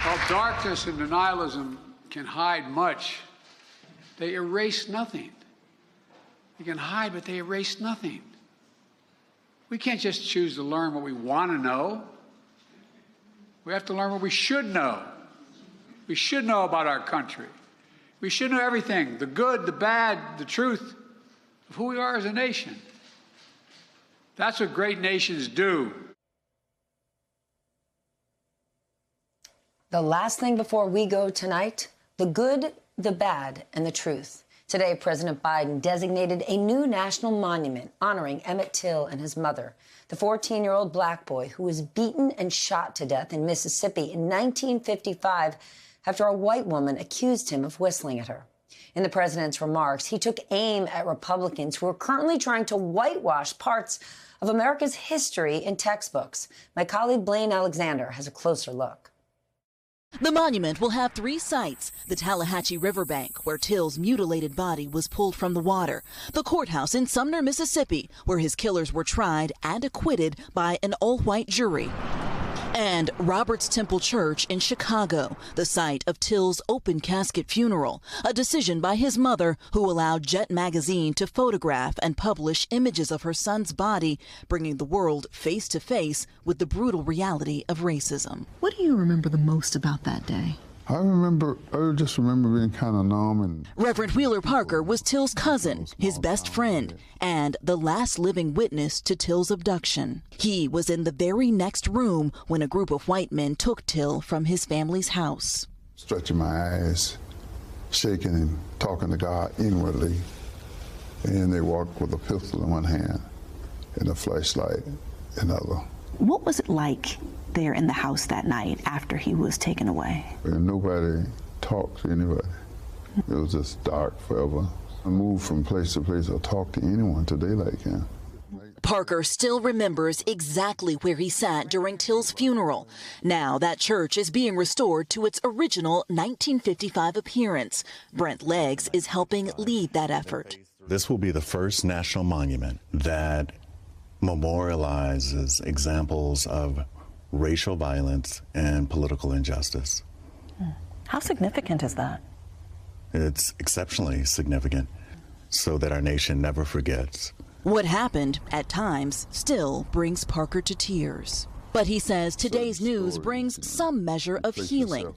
While darkness and denialism can hide much, they erase nothing. They can hide, but they erase nothing. We can't just choose to learn what we want to know. We have to learn what we should know. We should know about our country. We should know everything, the good, the bad, the truth of who we are as a nation. That's what great nations do. The last thing before we go tonight, the good, the bad, and the truth. Today, President Biden designated a new national monument honoring Emmett Till and his mother, the 14-year-old black boy who was beaten and shot to death in Mississippi in 1955 after a white woman accused him of whistling at her. In the president's remarks, he took aim at Republicans who are currently trying to whitewash parts of America's history in textbooks. My colleague Blaine Alexander has a closer look. The monument will have 3 sites: the Tallahatchie Riverbank, where Till's mutilated body was pulled from the water; the courthouse in Sumner, Mississippi, where his killers were tried and acquitted by an all-white jury; and Roberts Temple Church in Chicago, the site of Till's open casket funeral, a decision by his mother who allowed Jet magazine to photograph and publish images of her son's body, bringing the world face to face with the brutal reality of racism. What do you remember the most about that day? I just remember being kind of numb. And Reverend Wheeler Parker was Till's cousin, his best friend, and the last living witness to Till's abduction. He was in the very next room when a group of white men took Till from his family's house. Stretching my eyes, shaking and talking to God inwardly. And they walked with a pistol in one hand and a flashlight in the other. What was it like there in the house that night after he was taken away? And nobody talked to anybody. It was just dark forever. I moved from place to place or talked to anyone till daylight came. Parker still remembers exactly where he sat during Till's funeral. Now that church is being restored to its original 1955 appearance. Brent Leggs is helping lead that effort. This will be the first national monument that memorializes examples of racial violence and political injustice. How significant is that? It's exceptionally significant so that our nation never forgets. What happened, at times, still brings Parker to tears. But he says today's news brings some measure of healing.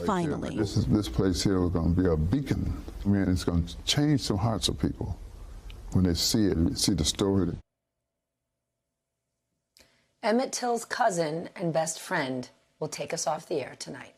Finally. This place here is going to be a beacon. I mean, it's going to change the hearts of people when they see it, see the story. Emmett Till's cousin and best friend will take us off the air tonight.